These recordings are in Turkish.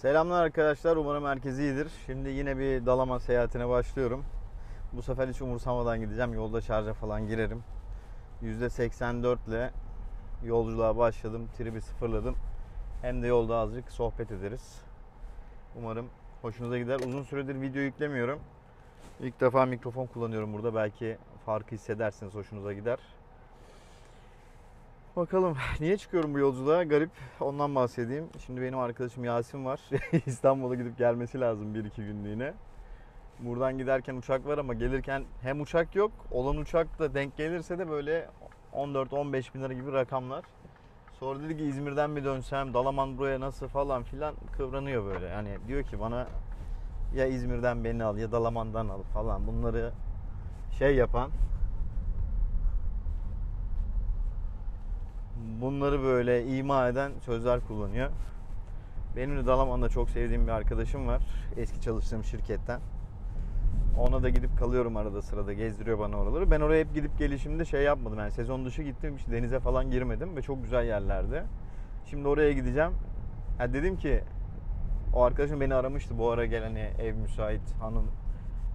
Selamlar arkadaşlar. Umarım herkes iyidir. Şimdi yine bir Dalaman seyahatine başlıyorum. Bu sefer hiç umursamadan gideceğim. Yolda şarja falan girerim. %84 ile yolculuğa başladım. Tribi sıfırladım. Hem de yolda azıcık sohbet ederiz. Umarım hoşunuza gider. Uzun süredir video yüklemiyorum. İlk defa mikrofon kullanıyorum burada. Belki farkı hissedersiniz. Hoşunuza gider. Bakalım niye çıkıyorum bu yolculuğa? Garip. Ondan bahsedeyim. Şimdi benim arkadaşım Yasin var. İstanbul'a gidip gelmesi lazım 1-2 günlüğüne. Buradan giderken uçak var ama gelirken hem uçak yok. Olan uçak da denk gelirse de böyle 14-15 bin lira gibi rakamlar. Sonra dedi ki İzmir'den mi dönsem, Dalaman buraya nasıl falan filan kıvranıyor böyle. Yani diyor ki bana ya İzmir'den beni al ya Dalaman'dan al falan. Bunları yapan, bunları böyle ima eden sözler kullanıyor. Benim de Dalaman'da çok sevdiğim bir arkadaşım var. Eski çalıştığım şirketten. Ona da gidip kalıyorum arada sırada. Gezdiriyor bana oraları. Ben oraya hep gidip gelişimde yapmadım. Yani sezon dışı gittim. Hiç denize falan girmedim. Ve çok güzel yerlerdi. Şimdi oraya gideceğim. Ha dedim ki o arkadaşım beni aramıştı. Bu ara gel hani ev müsait. Hanım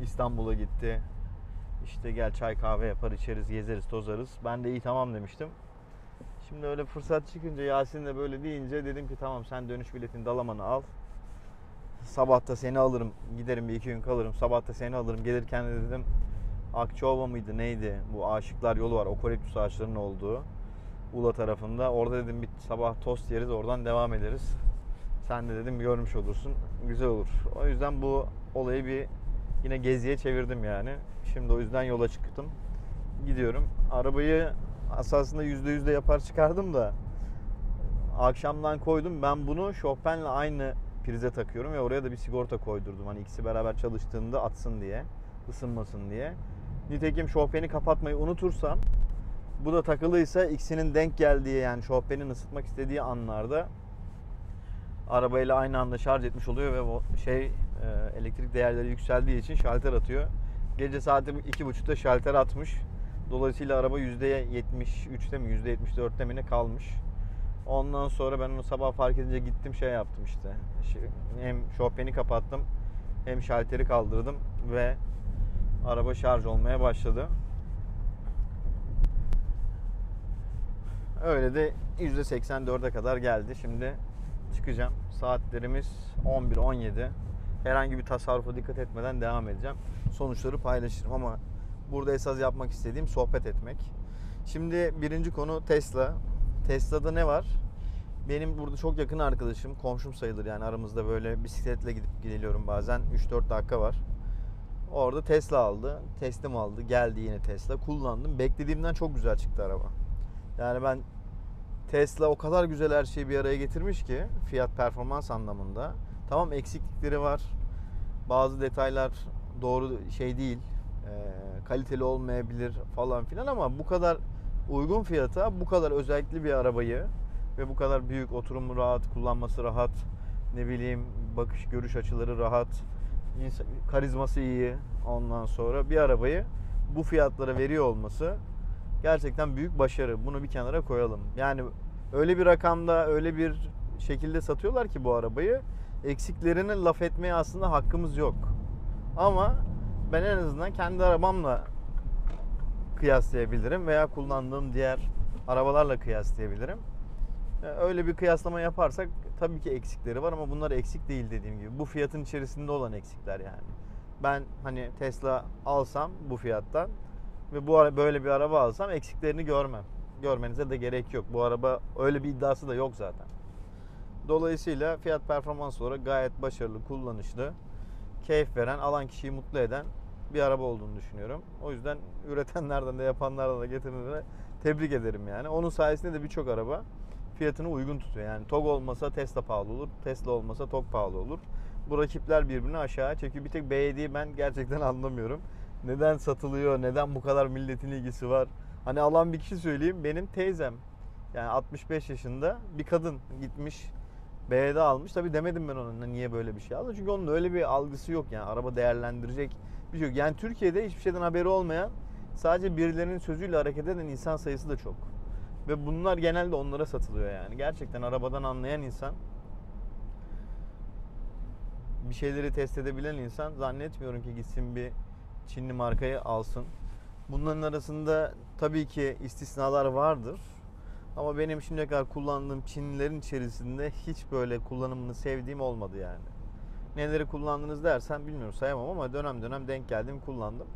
İstanbul'a gitti. İşte gel çay kahve yapar içeriz gezeriz tozarız. Ben de iyi tamam demiştim. Şimdi öyle fırsat çıkınca Yasin de böyle deyince dedim ki tamam sen dönüş biletini Dalaman'a al. Sabah da seni alırım. Giderim 1-2 gün kalırım. Sabah da seni alırım. Gelirken de dedim Akçaova mıydı neydi? Bu Aşıklar Yolu var. Okaliptüs ağaçlarının olduğu. Ula tarafında. Orada dedim bir sabah tost yeriz. Oradan devam ederiz. Sen de dedim görmüş olursun. Güzel olur. O yüzden bu olayı bir yine geziye çevirdim yani. Şimdi o yüzden yola çıktım. Gidiyorum. Arabayı esasında %100 de yapar çıkardım da akşamdan koydum. Ben bunu Chopin'le aynı prize takıyorum ve oraya da bir sigorta koydurdum. Hani ikisi beraber çalıştığında atsın diye, ısınmasın diye. Nitekim Chopin'i kapatmayı unutursam, bu da takılıysa ikisinin denk geldiği yani Chopin'in ısıtmak istediği anlarda arabayla aynı anda şarj etmiş oluyor ve o elektrik değerleri yükseldiği için şalter atıyor. Gece saati 2.30'da şalter atmış. Dolayısıyla araba %73'te mi %74'te mi ne kalmış. Ondan sonra ben onu sabah fark edince gittim yaptım işte. Hem Chopin'i kapattım hem şalteri kaldırdım ve araba şarj olmaya başladı. Öyle de %84'e kadar geldi. Şimdi çıkacağım. Saatlerimiz 11-17. Herhangi bir tasarrufa dikkat etmeden devam edeceğim. Sonuçları paylaşırım ama burada esas yapmak istediğim sohbet etmek. Şimdi birinci konu Tesla. Tesla'da ne var? Benim burada çok yakın arkadaşım, komşum sayılır yani aramızda böyle bisikletle gidip geliyorum bazen 3-4 dakika var. Orada Tesla aldı, teslim aldı, geldi yine Tesla. Kullandım. Beklediğimden çok güzel çıktı araba. Yani ben Tesla o kadar güzel her şeyi bir araya getirmiş ki fiyat performans anlamında. Tamam eksiklikleri var. Bazı detaylar doğru değil. Kaliteli olmayabilir falan filan ama bu kadar uygun fiyata bu kadar özellikli bir arabayı ve bu kadar büyük, oturumu rahat, kullanması rahat, ne bileyim bakış görüş açıları rahat, karizması iyi, ondan sonra bir arabayı bu fiyatlara veriyor olması gerçekten büyük başarı. Bunu bir kenara koyalım. Yani öyle bir rakamda, öyle bir şekilde satıyorlar ki bu arabayı, eksiklerini laf etmeye aslında hakkımız yok. Ama ben en azından kendi arabamla kıyaslayabilirim veya kullandığım diğer arabalarla kıyaslayabilirim. Öyle bir kıyaslama yaparsak tabii ki eksikleri var ama bunlar eksik değil dediğim gibi. Bu fiyatın içerisinde olan eksikler yani. Ben hani Tesla alsam bu fiyattan ve böyle bir araba alsam eksiklerini görmem. Görmenize de gerek yok. Bu araba öyle bir iddiası da yok zaten. Dolayısıyla fiyat performans olarak gayet başarılı, kullanışlı, keyif veren, alan kişiyi mutlu eden bir araba olduğunu düşünüyorum. O yüzden üretenlerden de yapanlardan da getirenlere tebrik ederim yani. Onun sayesinde de birçok araba fiyatını uygun tutuyor. Yani TOG olmasa Tesla pahalı olur. Tesla olmasa TOG pahalı olur. Bu rakipler birbirini aşağı çekiyor. Bir tek BYD'yi ben gerçekten anlamıyorum. Neden satılıyor? Neden bu kadar milletin ilgisi var? Hani alan bir kişi söyleyeyim. Benim teyzem. Yani 65 yaşında bir kadın gitmiş BYD almış. Tabii demedim ben ona niye böyle bir şey aldı. Çünkü onun öyle bir algısı yok yani. Araba değerlendirecek bir şey yok. Yani Türkiye'de hiçbir şeyden haberi olmayan, sadece birilerinin sözüyle hareket eden insan sayısı da çok. Ve bunlar genelde onlara satılıyor yani. Gerçekten arabadan anlayan insan bir şeyleri test edebilen insan zannetmiyorum ki gitsin bir Çinli markayı alsın. Bunların arasında tabii ki istisnalar vardır. Ama benim şimdiye kadar kullandığım Çinlilerin içerisinde hiç böyle kullanımını sevdiğim olmadı yani. Neleri kullandınız dersen bilmiyorum, sayamam ama dönem dönem denk geldim, kullandım.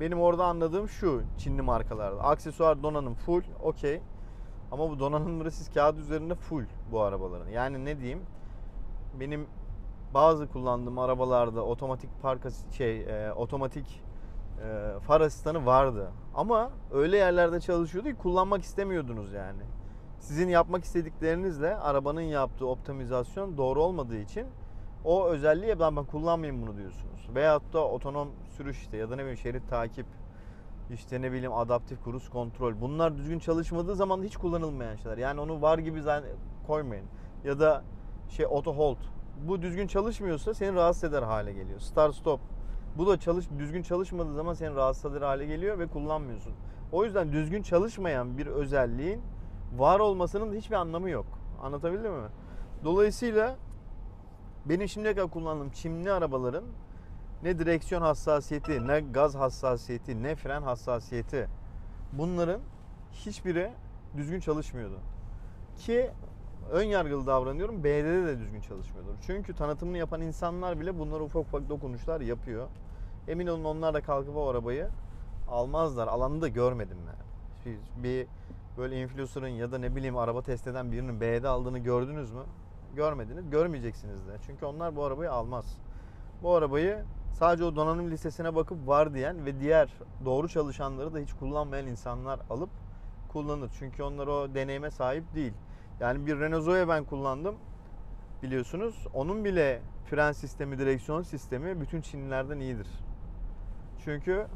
Benim orada anladığım şu Çinli markalarda. Aksesuar, donanım full okey. Ama bu donanımları siz kağıt üzerinde full bu arabaların. Yani ne diyeyim? Benim bazı kullandığım arabalarda otomatik otomatik far asistanı vardı. Ama öyle yerlerde çalışıyordu ki kullanmak istemiyordunuz yani. Sizin yapmak istediklerinizle arabanın yaptığı optimizasyon doğru olmadığı için o özelliği ben kullanmayayım bunu diyorsunuz. Veyahut da otonom sürüş işte, ya da ne bileyim şerit takip, işte ne bileyim adaptif kruz kontrol. Bunlar düzgün çalışmadığı zaman hiç kullanılmayan şeyler. Yani onu var gibi koymayın. Ya da auto hold. Bu düzgün çalışmıyorsa seni rahatsız eder hale geliyor. Start stop. Bu da düzgün çalışmadığı zaman seni rahatsız eder hale geliyor ve kullanmıyorsun. O yüzden düzgün çalışmayan bir özelliğin var olmasının hiçbir anlamı yok. Anlatabildim mi? Dolayısıyla benim şimdiye kadar kullandığım Çinli arabaların ne direksiyon hassasiyeti, ne gaz hassasiyeti, ne fren hassasiyeti, bunların hiçbiri düzgün çalışmıyordu. Ki ön yargılı davranıyorum, BD'de de düzgün çalışmıyordur. Çünkü tanıtımını yapan insanlar bile bunlara ufak ufak dokunuşlar yapıyor. Emin olun onlar da kalkıp o arabayı almazlar. Alanı da görmedim ben. Bir böyle influencer'ın ya da ne bileyim araba test eden birinin BD aldığını gördünüz mü? Görmediniz, görmeyeceksiniz de. Çünkü onlar bu arabayı almaz. Bu arabayı sadece o donanım listesine bakıp var diyen ve diğer doğru çalışanları da hiç kullanmayan insanlar alıp kullanır. Çünkü onlar o deneyime sahip değil. Yani bir Renault Zoe ben kullandım, biliyorsunuz. Onun bile fren sistemi, direksiyon sistemi bütün Çinlilerden iyidir. Çünkü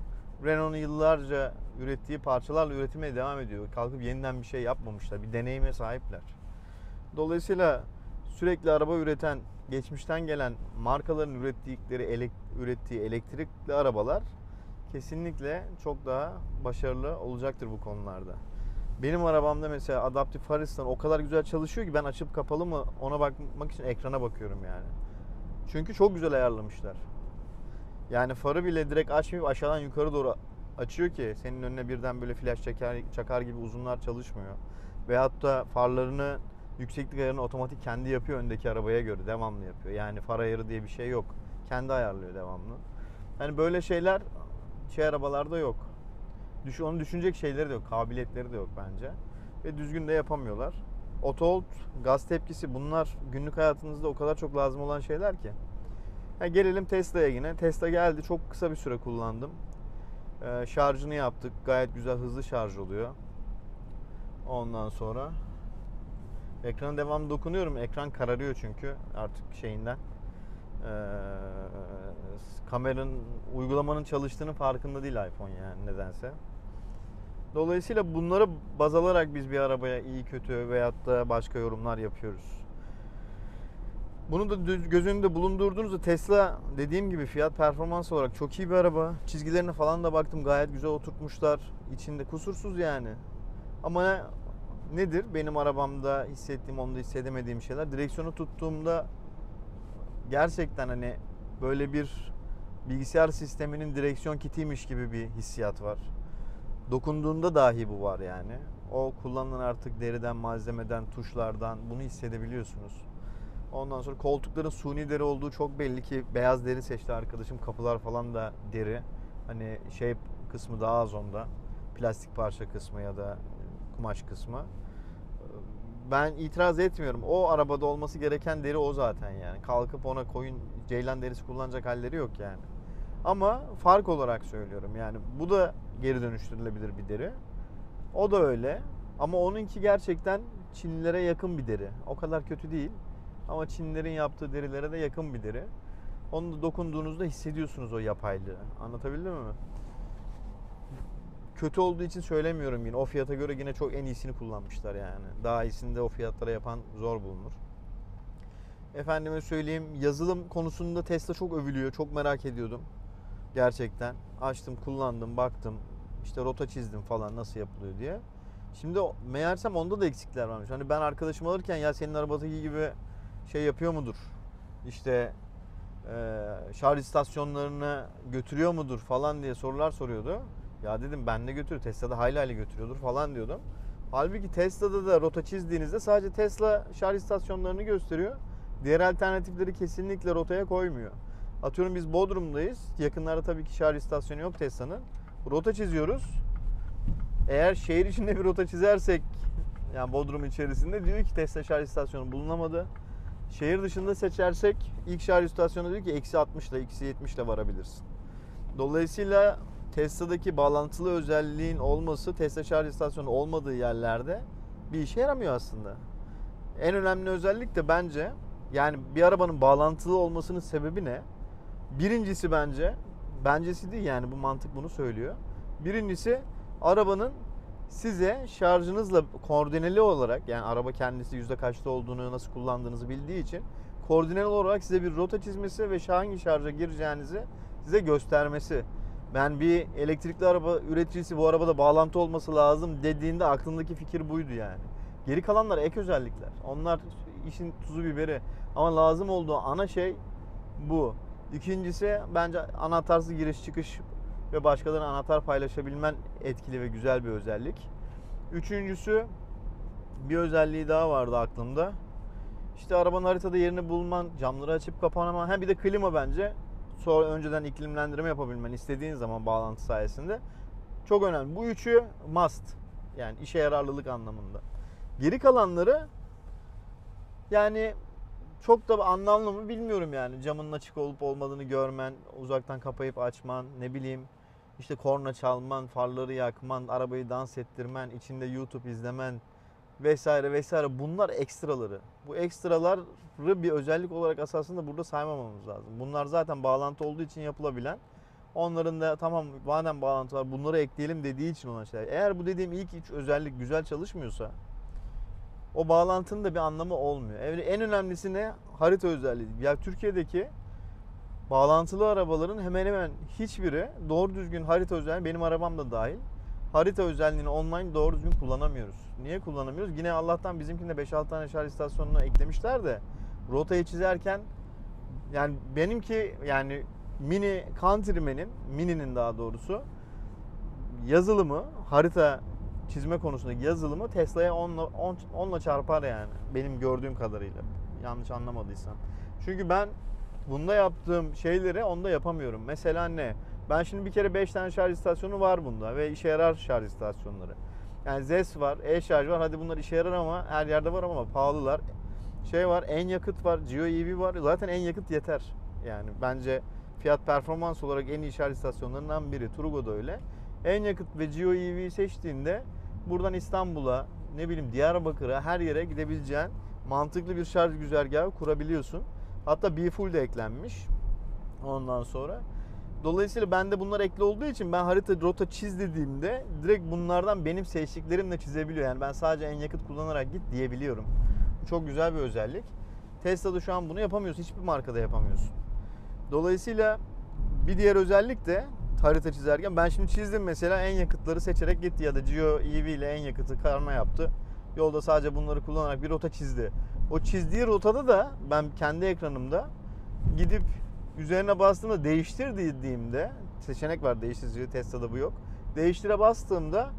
Renault'un yıllarca ürettiği parçalarla üretmeye devam ediyor. Kalkıp yeniden bir şey yapmamışlar. Bir deneyime sahipler. Dolayısıyla sürekli araba üreten, geçmişten gelen markaların ürettiği elektrikli arabalar kesinlikle çok daha başarılı olacaktır bu konularda. Benim arabamda mesela adaptif far asistanı o kadar güzel çalışıyor ki ben açıp kapalı mı ona bakmak için ekrana bakıyorum yani. Çünkü çok güzel ayarlamışlar. Yani farı bile direkt açmayıp aşağıdan yukarı doğru açıyor ki senin önüne birden böyle flash çakar gibi uzunlar çalışmıyor. Veyahut da farlarını, yükseklik ayarını otomatik kendi yapıyor öndeki arabaya göre, devamlı yapıyor. Yani far ayarı diye bir şey yok. Kendi ayarlıyor devamlı. Yani böyle şeyler arabalarda yok. Onu düşünecek şeyleri de yok, kabiliyetleri de yok bence. Ve düzgün de yapamıyorlar. Auto hold, gaz tepkisi, bunlar günlük hayatınızda o kadar çok lazım olan şeyler ki. Gelelim Tesla'ya yine. Tesla geldi, çok kısa bir süre kullandım. Şarjını yaptık. Gayet güzel, hızlı şarj oluyor. Ondan sonra ekrana devamlı dokunuyorum. Ekran kararıyor çünkü artık şeyinden. Uygulamanın çalıştığının farkında değil iPhone yani nedense. Dolayısıyla bunları baz alarak biz bir arabaya iyi kötü veyahut da başka yorumlar yapıyoruz. Bunu da göz önünde bulundurduğunuzda Tesla dediğim gibi fiyat performans olarak çok iyi bir araba. Çizgilerine falan da baktım, gayet güzel oturtmuşlar. İçinde kusursuz yani. Ama nedir benim arabamda hissettiğim, onda hissedemediğim şeyler? Direksiyonu tuttuğumda gerçekten hani böyle bir bilgisayar sisteminin direksiyon kitiymiş gibi bir hissiyat var. Dokunduğunda dahi bu var yani. O kullanılan artık deriden, malzemeden, tuşlardan bunu hissedebiliyorsunuz. Ondan sonra koltukların suni deri olduğu çok belli ki, beyaz deri seçti arkadaşım. Kapılar falan da deri. Hani kısmı daha az onda. Plastik parça kısmı ya da kumaş kısmı. Ben itiraz etmiyorum. O arabada olması gereken deri o zaten yani. Kalkıp ona ceylan derisi kullanacak halleri yok yani. Ama fark olarak söylüyorum yani, bu da geri dönüştürülebilir bir deri. O da öyle. Ama onunki gerçekten Çinlilere yakın bir deri. O kadar kötü değil. Ama Çinlilerin yaptığı derilere de yakın bir deri. Onu da dokunduğunuzda hissediyorsunuz o yapaylığı. Anlatabildim mi? Kötü olduğu için söylemiyorum yine. O fiyata göre yine çok en iyisini kullanmışlar yani. Daha iyisini de o fiyatlara yapan zor bulunur. Efendime söyleyeyim, yazılım konusunda Tesla çok övülüyor. Çok merak ediyordum. Gerçekten. Açtım, kullandım, baktım. İşte rota çizdim falan nasıl yapılıyor diye. Şimdi meğersem onda da eksikler varmış. Hani ben arkadaşım alırken ya senin arabadaki gibi şey yapıyor mudur? İşte Şarj istasyonlarına götürüyor mudur falan diye sorular soruyordu. Ya dedim ben de götürüyor. Tesla'da hayli götürüyordur falan diyordum. Halbuki Tesla'da da rota çizdiğinizde sadece Tesla şarj istasyonlarını gösteriyor. Diğer alternatifleri kesinlikle rotaya koymuyor. Atıyorum biz Bodrum'dayız. Yakınlarda tabii ki şarj istasyonu yok Tesla'nın. Rota çiziyoruz. Eğer şehir içinde bir rota çizersek, yani Bodrum içerisinde, diyor ki Tesla şarj istasyonu bulunamadı. Şehir dışında seçersek ilk şarj istasyonu diyor ki -60 ile -70 ile varabilirsin. Dolayısıyla Tesla'daki bağlantılı özelliğin olması Tesla şarj istasyonu olmadığı yerlerde bir işe yaramıyor aslında. En önemli özellik de bence, yani bir arabanın bağlantılı olmasının sebebi ne? Birincisi bencesi değil, yani bu mantık bunu söylüyor. Birincisi, arabanın size şarjınızla koordineli olarak, yani araba kendisi yüzde kaçta olduğunu, nasıl kullandığınızı bildiği için koordineli olarak size bir rota çizmesi ve hangi şarja gireceğinizi size göstermesi. Ben bir elektrikli araba üreticisi bu arabada bağlantı olması lazım dediğinde aklımdaki fikir buydu yani. Geri kalanlar ek özellikler. Onlar işin tuzu biberi. Ama lazım olduğu ana şey bu. İkincisi, bence anahtarsız giriş çıkış ve başkalarına anahtar paylaşabilmen etkili ve güzel bir özellik. Üçüncüsü, bir özelliği daha vardı aklımda. İşte arabanın haritada yerini bulman, camları açıp kapanaman, bir de klima bence. Sonra önceden iklimlendirme yapabilmen istediğin zaman bağlantı sayesinde çok önemli. Bu üçü must. Yani işe yararlılık anlamında. Geri kalanları yani çok da anlamlı mı bilmiyorum yani. Camının açık olup olmadığını görmen, uzaktan kapayıp açman, ne bileyim işte korna çalman, farları yakman, arabayı dans ettirmen, içinde YouTube izlemen vesaire vesaire, bunlar ekstraları. Bu ekstraları bir özellik olarak esasında burada saymamamız lazım. Bunlar zaten bağlantı olduğu için yapılabilen. Onların da tamam madem bağlantı var bunları ekleyelim dediği için olan şeyler. Eğer bu dediğim ilk üç özellik güzel çalışmıyorsa o bağlantının da bir anlamı olmuyor. En önemlisi ne? Harita özelliği. Ya Türkiye'deki bağlantılı arabaların hemen hemen hiçbiri doğru düzgün harita özelliği, benim arabam da dahil, harita özelliğini online doğru düzgün kullanamıyoruz. Niye kullanamıyoruz? Yine Allah'tan bizimkinde 5-6 tane şarj istasyonunu eklemişler de rotayı çizerken, yani benimki, yani Mini Countryman'in, Mini'nin daha doğrusu yazılımı, harita çizme konusundaki yazılımı Tesla'ya 10'la çarpar yani. Benim gördüğüm kadarıyla. Yanlış anlamadıysam. Çünkü ben bunda yaptığım şeyleri onda yapamıyorum. Mesela ne? Ben şimdi bir kere 5 tane şarj istasyonu var bunda ve işe yarar şarj istasyonları. Yani ZES var, e-şarj var. Hadi bunlar işe yarar ama her yerde var ama pahalılar. Şey var, en yakıt var, Geo EV var. Zaten en yakıt yeter. Yani bence fiyat performans olarak en iyi şarj istasyonlarından biri. Turgo da öyle. En yakıt ve Geo EV'yi seçtiğinde buradan İstanbul'a, ne bileyim Diyarbakır'a, her yere gidebileceğin mantıklı bir şarj güzergahı kurabiliyorsun. Hatta B-Full de eklenmiş ondan sonra. Dolayısıyla bende bunlar ekli olduğu için ben rota çiz dediğimde direkt bunlardan benim seçtiklerimle çizebiliyor. Yani ben sadece en yakıt kullanarak git diyebiliyorum. Bu çok güzel bir özellik. Tesla'da şu an bunu yapamıyorsun. Hiçbir markada yapamıyorsun. Dolayısıyla bir diğer özellik de harita çizerken, ben şimdi çizdim mesela, en yakıtları seçerek gitti ya da Geo EV ile en yakıtı karma yaptı. Yolda sadece bunları kullanarak bir rota çizdi. O çizdiği rotada da ben kendi ekranımda gidip üzerine bastığımda değiştir dediğimde, seçenek var değiştirici, Tesla'da bu yok. Değiştire bastığımda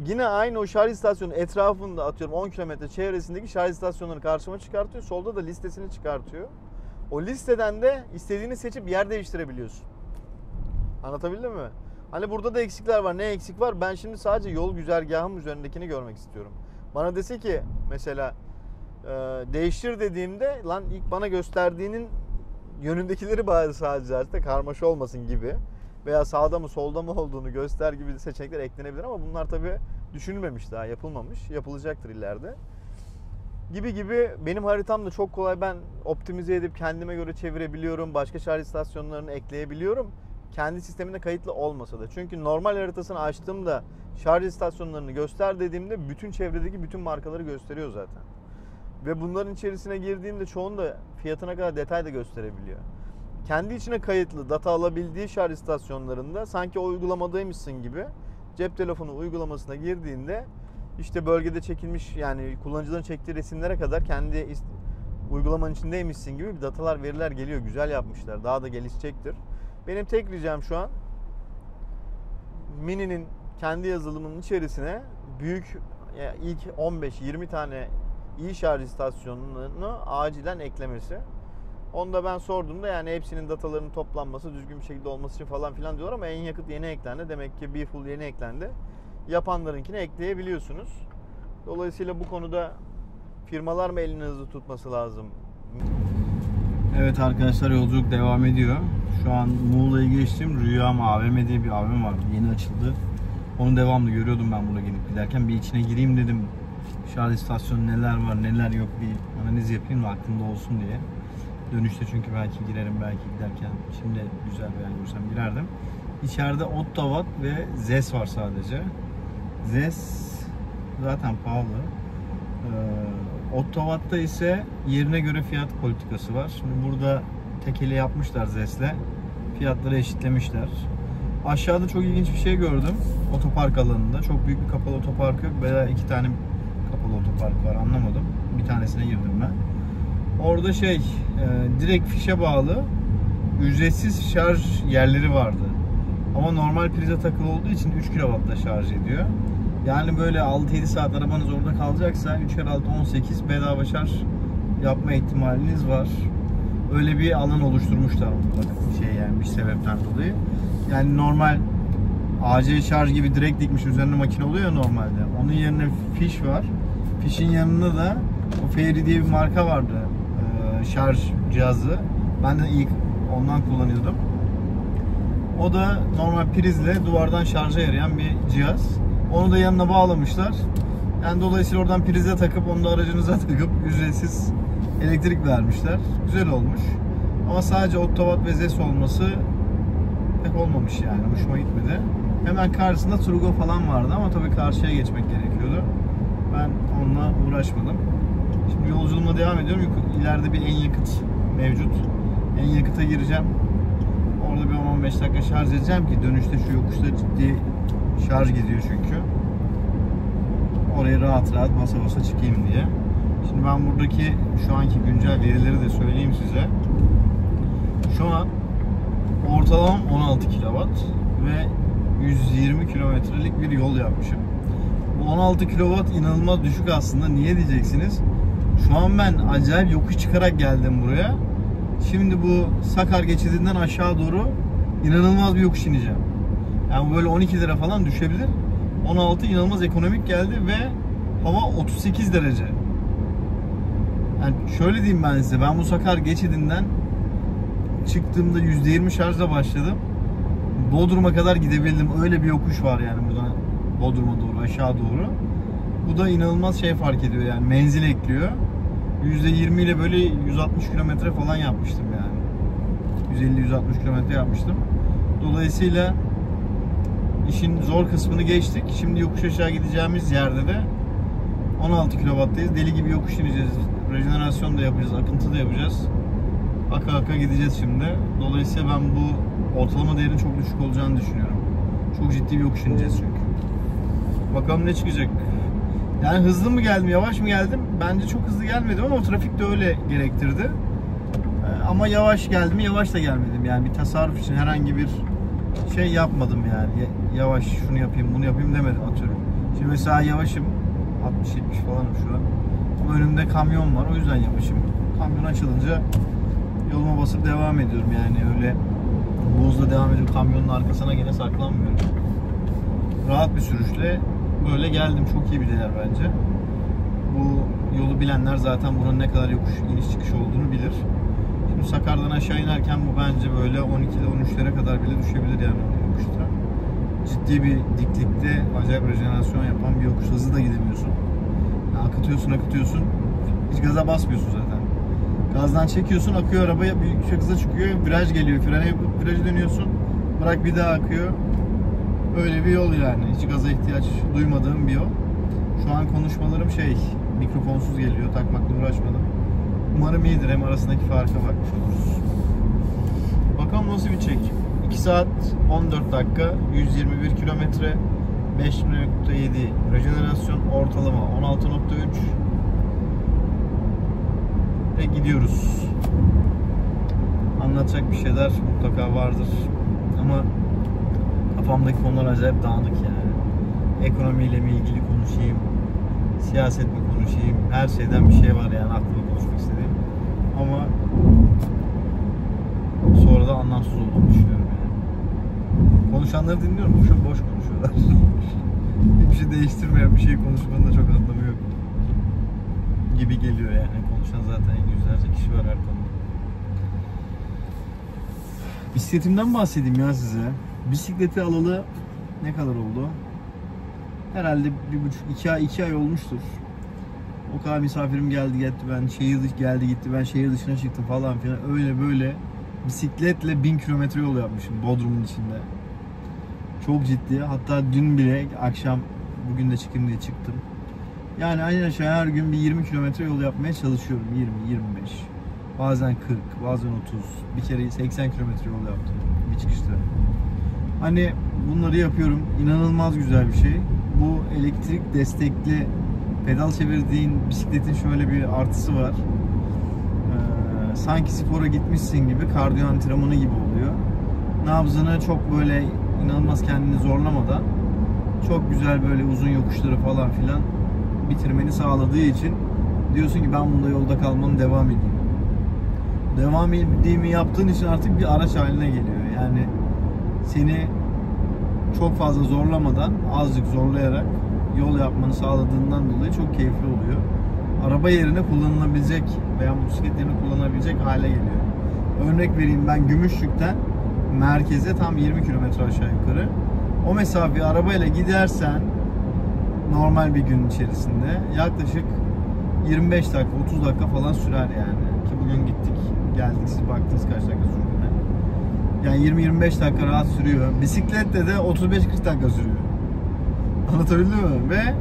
yine aynı o şarj istasyonu etrafında, atıyorum 10 kilometre çevresindeki şarj istasyonları karşıma çıkartıyor. Solda da listesini çıkartıyor. O listeden de istediğini seçip yer değiştirebiliyorsun. Anlatabildim mi? Hani burada da eksikler var. Ne eksik var? Ben şimdi sadece yol güzergahım üzerindekini görmek istiyorum. Bana dese ki mesela değiştir dediğimde, lan ilk bana gösterdiğinin yönündekileri bari sadece karmaşa olmasın gibi veya sağda mı solda mı olduğunu göster gibi seçenekler eklenebilir ama bunlar tabii düşünülmemiş, daha yapılmamış. Yapılacaktır ileride. Gibi benim haritam da çok kolay, ben optimize edip kendime göre çevirebiliyorum. Başka şarj istasyonlarını ekleyebiliyorum. Kendi sisteminde kayıtlı olmasa da. Çünkü normal haritasını açtığımda şarj istasyonlarını göster dediğimde bütün çevredeki bütün markaları gösteriyor zaten. Ve bunların içerisine girdiğimde çoğunda fiyatına kadar detay da gösterebiliyor. Kendi içine kayıtlı data alabildiği şarj istasyonlarında sanki o uygulamadaymışsın gibi cep telefonu uygulamasına girdiğinde işte bölgede çekilmiş, yani kullanıcıların çektiği resimlere kadar kendi uygulamanın içindeymişsin gibi bir datalar, veriler geliyor. Güzel yapmışlar. Daha da gelişecektir. Benim tek ricam şu an Mini'nin kendi yazılımının içerisine büyük, ilk 15-20 tane iyi şarj istasyonunu acilen eklemesi. Onu da ben sorduğumda yani hepsinin datalarının toplanması, düzgün bir şekilde olması için falan filan diyorlar ama en yakıt yeni eklendi. Demek ki BeFull yeni eklendi. Yapanlarınkini ekleyebiliyorsunuz. Dolayısıyla bu konuda firmalar mı elini hızlı tutması lazım? Evet arkadaşlar, yolculuk devam ediyor. Şu an Muğla'ya geçtim. Rüyam AVM diye bir AVM var. Yeni açıldı. Onu devamlı görüyordum ben burada gelip giderken. Bir içine gireyim dedim. Şarj istasyonu neler var neler yok bir analiz yapayım da aklımda olsun diye. Dönüşte çünkü belki girerim, belki giderken. Şimdi güzel bir yer görsem girerdim. İçeride Ottawatt ve ZES var sadece. ZES zaten pahalı. Ottawatt'ta ise yerine göre fiyat politikası var. Şimdi burada tekeli yapmışlar ZES'le. Fiyatları eşitlemişler. Aşağıda çok ilginç bir şey gördüm. Otopark alanında. Çok büyük bir kapalı otopark yok. Veya 2 tane kapalı otopark var, anlamadım. Bir tanesine girdim ben. Orada direkt fişe bağlı ücretsiz şarj yerleri vardı. Ama normal prize takılı olduğu için 3 kW'da şarj ediyor. Yani böyle 6-7 saat arabanız orada kalacaksa 3 kere 6 18 bedava şarj yapma ihtimaliniz var. Öyle bir alan oluşturmuşlar bir sebepten dolayı. Yani normal AC şarj gibi direkt dikmiş, üzerine makine oluyor ya normalde. Onun yerine fiş var. Fişin yanında da o Fairy diye bir marka vardı. Şarj cihazı. Ben de ilk ondan kullanıyordum. O da normal prizle duvardan şarja yarayan bir cihaz. Onu da yanına bağlamışlar. Yani dolayısıyla oradan prize takıp onu da aracınıza takıp ücretsiz elektrik vermişler. Güzel olmuş. Ama sadece Ottawatt ve ZES olması pek olmamış yani. Hoşuma gitmedi. Hemen karşısında Turgo falan vardı ama tabii karşıya geçmek gerekiyordu. Ben onunla uğraşmadım. Şimdi yolculuğuma devam ediyorum. İleride bir en yakıt mevcut. En yakıta gireceğim. Orada bir 10-15 dakika şarj edeceğim ki dönüşte şu yokuşta ciddi şarj gidiyor çünkü. Oraya rahat rahat basa basa çıkayım diye. Şimdi ben buradaki şu anki güncel verileri de söyleyeyim size. Şu an ortalamam 16 kW ve 120 kilometrelik bir yol yapmışım. Bu 16 kW inanılmaz düşük aslında. Niye diyeceksiniz? Şu an ben acayip yokuş çıkarak geldim buraya. Şimdi bu Sakar geçidinden aşağı doğru inanılmaz bir yokuş ineceğim. Yani böyle 12 lira falan düşebilir. 16 inanılmaz ekonomik geldi ve hava 38 derece. Yani şöyle diyeyim ben size. Ben bu Sakar geçidinden çıktığımda %20 şarjla başladım. Bodrum'a kadar gidebildim. Öyle bir yokuş var yani buradan Bodrum'a doğru, aşağı doğru. Bu da inanılmaz fark ediyor yani. Menzil ekliyor. %20 ile böyle 160 kilometre falan yapmıştım yani. 150-160 kilometre yapmıştım. Dolayısıyla işin zor kısmını geçtik. Şimdi yokuş aşağı gideceğimiz yerde de 16 kW'dayız. Deli gibi yokuş ineceğiz. Rejenerasyon da yapacağız, akıntı da yapacağız. Aka aka gideceğiz şimdi. Dolayısıyla ben bu ortalama değerinin çok düşük olacağını düşünüyorum. Çok ciddi bir yokuş ineceğiz çünkü. Bakalım ne çıkacak. Yani hızlı mı geldim, yavaş mı geldim? Bence çok hızlı gelmedim ama o trafik de öyle gerektirdi. Ama yavaş geldim, yavaş da gelmedim. Yani bir tasarruf için herhangi bir şey yapmadım yani. Yavaş şunu yapayım, bunu yapayım demedim atıyorum. Şimdi mesela yavaşım. 60-70 falanım şu an. Ama önümde kamyon var, o yüzden yavaşım. Kamyon açılınca yoluma basıp devam ediyorum yani, öyle bu hızla devam edip kamyonun arkasına gene saklanmıyorum. Rahat bir sürüşle böyle geldim. Çok iyi bir değer bence. Bu yolu bilenler zaten buranın ne kadar yokuş, iniş çıkış olduğunu bilir. Şimdi Sakar'dan aşağı inerken bu bence böyle 12'de 13'lere kadar bile düşebilir yani yokuşta. Ciddi bir diklikte acayip rejenerasyon yapan bir yokuş. Hızlı da gidemiyorsun. Yani akıtıyorsun. Hiç gaza basmıyorsun zaten. Gazdan çekiyorsun, akıyor arabaya, büyük hızla çıkıyor, viraj geliyor, frene yapıp virajı dönüyorsun, bırak bir daha akıyor. Öyle bir yol yani. Hiç gaza ihtiyaç duymadığım bir yol. Şu an konuşmalarım mikrofonsuz geliyor, takmakla uğraşmadım. Umarım iyidir, hem arasındaki farka bakmış oluruz. Bakalım nasıl bir çek. 2 saat 14 dakika, 121 kilometre, 5.7 rejenerasyon, ortalama 16.3. ve gidiyoruz. Anlatacak bir şeyler mutlaka vardır. Ama kafamdaki konular acayip dağınık yani. Ekonomiyle mi ilgili konuşayım, siyaset mi konuşayım, her şeyden bir şey var yani aklımda konuşmak istediğim. Ama sonra da anlamsız olduğunu düşünüyorum yani. Konuşanları dinliyorum, boş konuşuyorlar. Hiçbir şey değiştirmeyen bir şey konuşmanın da çok anlamı yok gibi geliyor yani. Konuşan zaten yüzlerce kişi var her konuda. Bisikletimden bahsedeyim ya size. Bisikleti alalı ne kadar oldu? Herhalde 1,5-2 ay olmuştur. O kadar misafirim geldi gitti, ben şehir dışına çıktım falan filan. Öyle böyle bisikletle 1000 kilometre yol yapmışım Bodrum'un içinde. Çok ciddi. Hatta dün bile akşam bugün de çıkayım diye çıktım. Yani aynen aşağı her gün bir 20 kilometre yol yapmaya çalışıyorum. 20-25. Bazen 40, bazen 30. Bir kere 80 kilometre yol yaptım bir çıkışta. Hani bunları yapıyorum. İnanılmaz güzel bir şey. Bu elektrik destekli pedal çevirdiğin bisikletin şöyle bir artısı var. Sanki spora gitmişsin gibi, kardiyo antrenmanı gibi oluyor. Nabzını çok böyle inanılmaz kendini zorlamadan çok güzel böyle uzun yokuşları falan filan bitirmeni sağladığı için diyorsun ki ben bunda yolda kalmam, devam edeyim. Devam ettiğimi yaptığın için artık bir araç haline geliyor. Yani seni çok fazla zorlamadan, azıcık zorlayarak yol yapmanı sağladığından dolayı çok keyifli oluyor. Araba yerine kullanılabilecek veya motosiklet yerine kullanabilecek hale geliyor. Örnek vereyim, ben Gümüşlük'ten merkeze tam 20 kilometre aşağı yukarı. O mesafeyi arabayla gidersen normal bir gün içerisinde yaklaşık 25 dakika, 30 dakika falan sürer yani. Ki bugün gittik, geldik, siz baktınız kaç dakika sürdüğüne. Yani 20-25 dakika rahat sürüyor. Bisiklette de 35-40 dakika sürüyor. Anlatabildim mi? Ve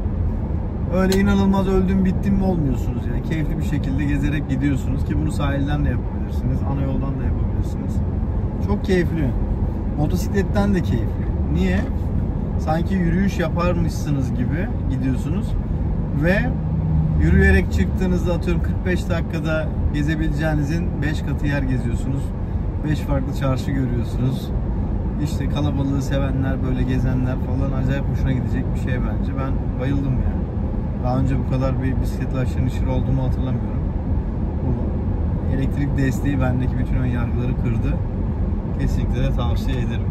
öyle inanılmaz öldüm bittim olmuyorsunuz yani. Keyifli bir şekilde gezerek gidiyorsunuz ki bunu sahilden de yapabilirsiniz, ana yoldan da yapabilirsiniz. Çok keyifli. Motosikletten de keyifli. Niye? Sanki yürüyüş yaparmışsınız gibi gidiyorsunuz ve yürüyerek çıktığınızda atıyorum 45 dakikada gezebileceğinizin 5 katı yer geziyorsunuz. 5 farklı çarşı görüyorsunuz. İşte kalabalığı sevenler, böyle gezenler falan acayip hoşuna gidecek bir şey bence. Ben bayıldım yani. Daha önce bu kadar bir bisikletle aşırı neşir olduğumu hatırlamıyorum. Bu elektrik desteği bendeki bütün ön yargıları kırdı. Kesinlikle de tavsiye ederim.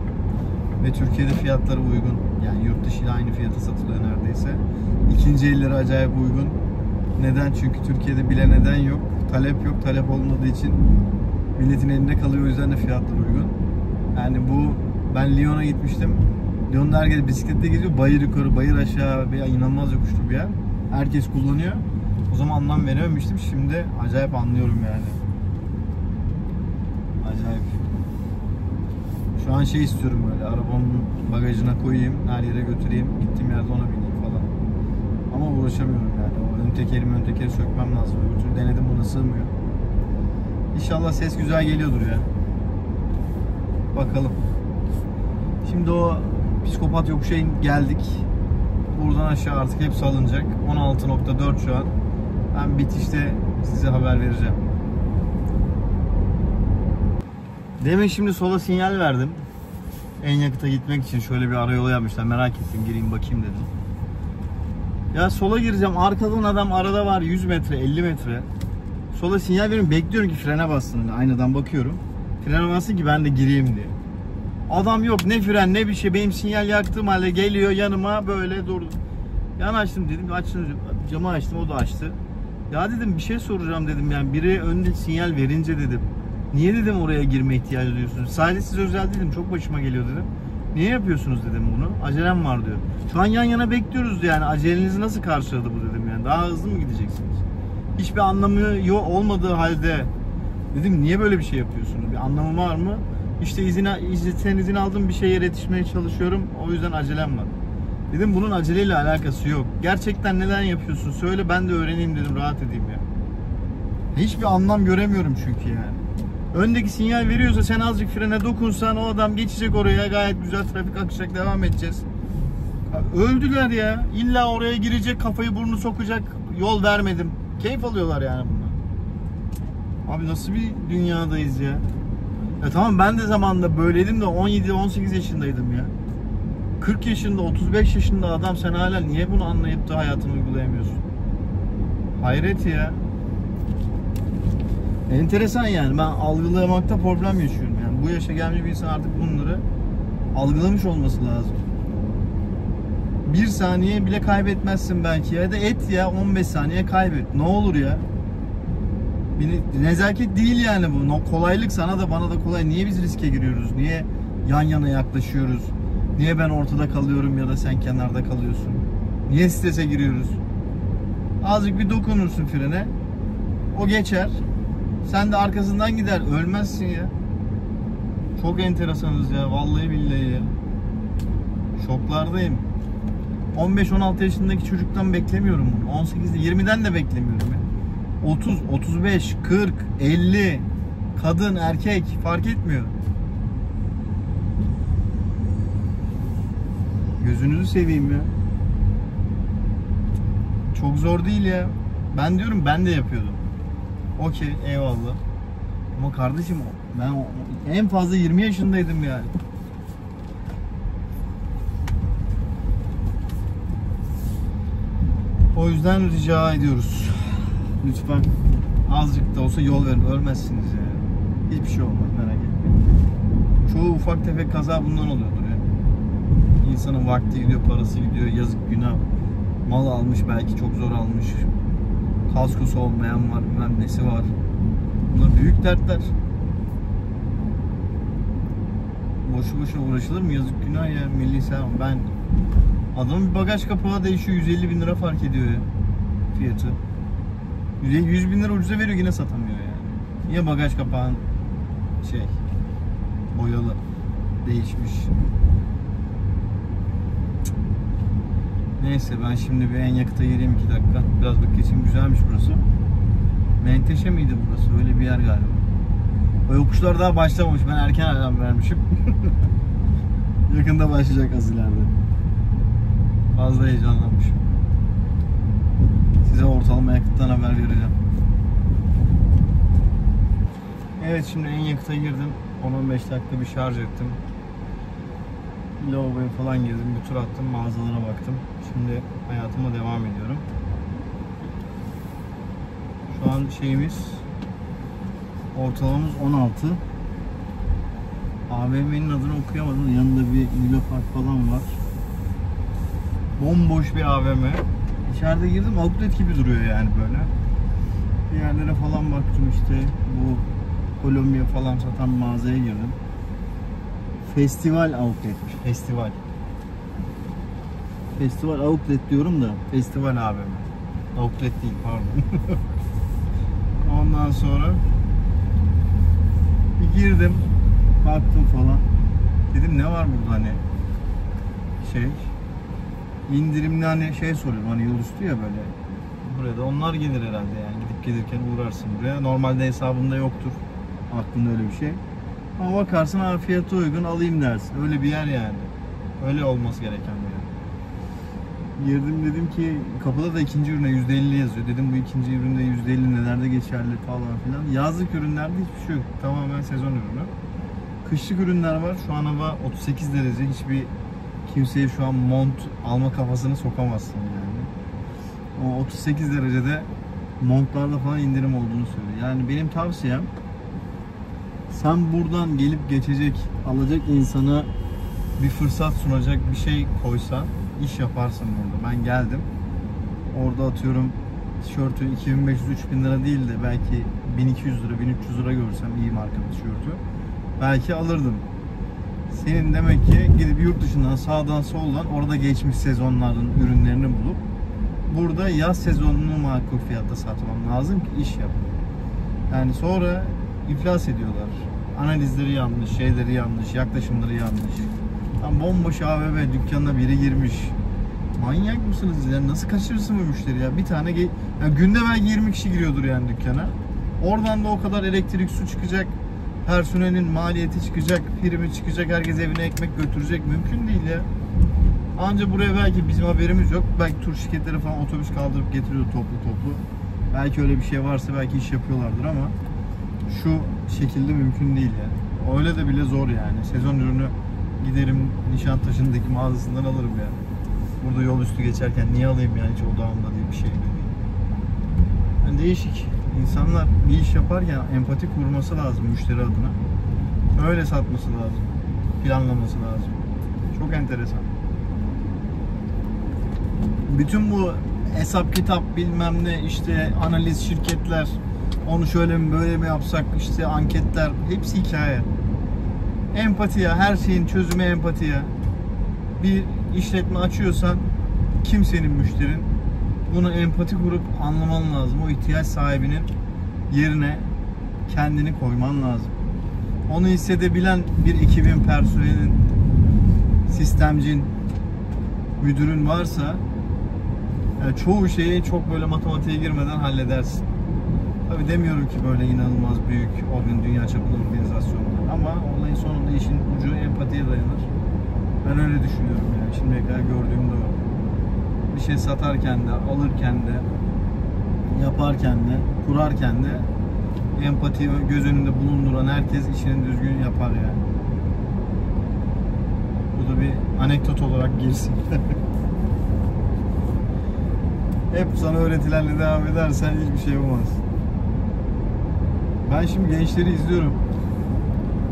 Ve Türkiye'de fiyatları uygun. Yani yurt dışı ile aynı fiyata satılıyor neredeyse. İkinci elleri acayip uygun. Neden? Çünkü Türkiye'de bile neden yok. Talep yok. Talep olmadığı için milletin elinde kalıyor. O yüzden de fiyatlar uygun. Yani bu, ben Lyon'a gitmiştim. Lyon'da herkes bisikletle geziyor. Bayır yukarı, bayır aşağı veya inanılmaz yokuşlu bir yer. Herkes kullanıyor. O zaman anlam verememiştim. Şimdi acayip anlıyorum yani. Acayip. Şu an şey istiyorum, böyle arabamın bagajına koyayım, her yere götüreyim, gittiğim yerde ona bineyim falan. Ama uğraşamıyorum yani. O ön tekeri sökmem lazım. Öbür türlü denedim, buna sığmıyor. İnşallah ses güzel geliyordur ya. Bakalım. Şimdi o psikopat yokuşa geldik. Buradan aşağı artık hepsi alınacak. 16.4 şu an. Ben bitişte size haber vereceğim. Demin şimdi sola sinyal verdim. En yakıta gitmek için şöyle bir arayolu yapmışlar. Merak ettim, gireyim bakayım dedim. Ya sola gireceğim. Arkadan adam arada var 100 metre, 50 metre. Sola sinyal veriyorum. Bekliyorum ki frene bassın. Aynadan bakıyorum. Frene bassın ki ben de gireyim diye. Adam yok, ne fren ne bir şey. Benim sinyal yaktığım halde geliyor yanıma, böyle durdu. Yanaştım dedim. Açtım, camı açtım, o da açtı. Ya dedim bir şey soracağım dedim. Yani biri önde sinyal verince dedim. Niye dedim oraya girme ihtiyacı duyuyorsunuz? Sadece siz özel dedim. Çok başıma geliyor dedim. Niye yapıyorsunuz dedim bunu? Acelem var diyor. Şu an yan yana bekliyoruz yani. Acelenizi nasıl karşıladı bu dedim yani. Daha hızlı mı gideceksiniz? Hiçbir anlamı olmadığı halde dedim niye böyle bir şey yapıyorsunuz? Bir anlamı var mı? İşte sen izin aldım, bir şeye yetişmeye çalışıyorum. O yüzden acelem var. Dedim bunun aceleyle alakası yok. Gerçekten neden yapıyorsun? Söyle, ben de öğreneyim dedim, rahat edeyim ya. Hiçbir anlam göremiyorum çünkü yani. Öndeki sinyal veriyorsa sen azıcık frene dokunsan o adam geçecek oraya, gayet güzel trafik akacak, devam edeceğiz. Öldüler ya. İlla oraya girecek, kafayı burnunu sokacak, yol vermedim. Keyif alıyorlar yani bundan. Abi nasıl bir dünyadayız ya? Ya tamam, ben de zamanında böyleydim de 17-18 yaşındaydım ya. 40 yaşında, 35 yaşında adam, sen hala niye bunu anlayıp da hayatını uygulayamıyorsun? Hayret ya. Enteresan yani, ben algılamakta problem yaşıyorum yani. Bu yaşa gelmiş bir insan artık bunları algılamış olması lazım. Bir saniye bile kaybetmezsin belki, ya da et ya 15 saniye kaybet. Ne olur ya. Bir nezaket değil yani bu. Kolaylık, sana da bana da kolay. Niye biz riske giriyoruz? Niye yan yana yaklaşıyoruz? Niye ben ortada kalıyorum ya da sen kenarda kalıyorsun? Niye strese giriyoruz? Azıcık bir dokunursun frene, o geçer. Sen de arkasından gider. Ölmezsin ya. Çok enteresanız ya. Vallahi billahi ya. Şoklardayım. 15-16 yaşındaki çocuktan beklemiyorum bunu. 18'de 20'den de beklemiyorum ya. 30, 35, 40, 50, kadın, erkek fark etmiyor. Gözünüzü seveyim ya. Çok zor değil ya. Ben diyorum, ben de yapıyordum. Okey, eyvallah. Ama kardeşim, ben en fazla 20 yaşındaydım yani. O yüzden rica ediyoruz. Lütfen azıcık da olsa yol verin. Ölmezsiniz yani. Hiçbir şey olmaz, merak etmeyin. Çoğu ufak tefek kaza bundan oluyordur ya. İnsanın vakti gidiyor, parası gidiyor, yazık günah. Mal almış, belki çok zor almış. Kaskosu olmayan var, bilmem nesi var. Bunlar büyük dertler. Boşu boşuna uğraşılır mı? Yazık günah ya. Milli selam. Ben adamın bir bagaj kapağı değişiyor, 150 bin lira fark ediyor ya fiyatı. 100 bin lira ucuza veriyor, yine satamıyor yani. Niye bagaj kapağın boyalı, değişmiş. Neyse, ben şimdi bir en yakıta gireyim 2 dakika. Biraz vakit geçeyim. Güzelmiş burası. Menteşe miydi burası? Öyle bir yer galiba. O yokuşlar daha başlamamış. Ben erken alarm vermişim. Yakında başlayacak az ileride. Fazla heyecanlanmışım. Size ortalama yakıttan haber vereceğim. Evet, şimdi en yakıta girdim. 10-15 dakika bir şarj ettim. Lavaboya falan girdim, bir tur attım, mağazalara baktım. Şimdi hayatıma devam ediyorum. Şu an ortalamamız 16. AVM'nin adını okuyamadım. Yanında bir Nilopark falan var. Bomboş bir AVM. İçeride girdim, outlet gibi duruyor yani böyle. Bir yerlere falan baktım, işte bu Kolombiya falan satan mağazaya girdim. Festival outletmiş. Festival outlet diyorum da festival AVM. Outlet değil, pardon. Ondan sonra bir girdim, baktım falan. Dedim ne var burada, hani indirimli, hani soruyorum, hani yol üstü ya böyle. Buraya da onlar gelir herhalde yani, gidip gelirken uğrarsın buraya. Normalde hesabında yoktur aklında öyle bir şey. Ama bakarsın, fiyatı uygun alayım dersin. Öyle bir yer yani. Öyle olması gereken bir yer. Girdim, dedim ki kapıda da ikinci ürüne %50 yazıyor. Dedim bu ikinci üründe %50 nelerde geçerli falan filan. Yazlık ürünlerde hiçbir şey yok. Tamamen sezon ürünü. Kışlık ürünler var. Şu an hava 38 derece. Hiçbir kimseye şu an mont alma kafasını sokamazsın yani. O 38 derecede montlarda falan indirim olduğunu söylüyor. Yani benim tavsiyem, sen buradan gelip geçecek, alacak insana bir fırsat sunacak bir şey koysan, iş yaparsın burada. Ben geldim. Orada atıyorum tişörtü 2500-3000 lira değil de belki 1200 lira, 1300 lira görsem iyi marka bir tişörtü, belki alırdım. Senin demek ki gidip yurt dışından sağdan soldan orada geçmiş sezonların ürünlerini bulup burada yaz sezonunu makul fiyatta satmam lazım ki iş yap. Yani sonra iflas ediyorlar. Analizleri yanlış, şeyleri yanlış, yaklaşımları yanlış. Tam bomboş AVM dükkanına biri girmiş. Manyak mısınız ya? Nasıl kaçırırsın bu müşteri ya? Bir tane yani günde belki 20 kişi giriyordur yani dükkana. Oradan da o kadar elektrik, su çıkacak. Personelin maliyeti çıkacak, primi çıkacak, herkes evine ekmek götürecek. Mümkün değil ya. Anca buraya belki bizim haberimiz yok. Belki tur şirketleri falan otobüs kaldırıp getiriyor toplu. Belki öyle bir şey varsa belki iş yapıyorlardır ama şu şekilde mümkün değil yani. Öyle de bile zor yani. Sezon ürünü giderim Nişantaşı'ndaki mağazasından alırım yani. Burada yol üstü geçerken niye alayım yani, hiç odağımda değil, bir şey değil. Yani değişik. İnsanlar bir iş yaparken empati kurması lazım müşteri adına. Öyle satması lazım. Planlaması lazım. Çok enteresan. Bütün bu hesap kitap bilmem ne işte analiz şirketler, onu şöyle mi böyle mi yapsak, işte anketler, hepsi hikaye. Empati ya, her şeyin çözümü empati ya. Bir işletme açıyorsan kimsenin müşterin, bunu empati kurup anlaman lazım. O ihtiyaç sahibinin yerine kendini koyman lazım. Onu hissedebilen bir ekibin, personelin, sistemcin, müdürün varsa yani çoğu şeyi çok böyle matematiğe girmeden halledersin. Tabii demiyorum ki böyle inanılmaz büyük dünya çapında organizasyonlar, ama olayın sonunda işin ucu empatiye dayanır. Ben öyle düşünüyorum yani. Şimdiye kadar gördüğümde o. Bir şey satarken de, alırken de, yaparken de, kurarken de empati göz önünde bulunduran herkes işini düzgün yapar yani. Bu da bir anekdot olarak girsin. Hep sana öğretilenle devam edersen hiçbir şey olmaz. Ben şimdi gençleri izliyorum.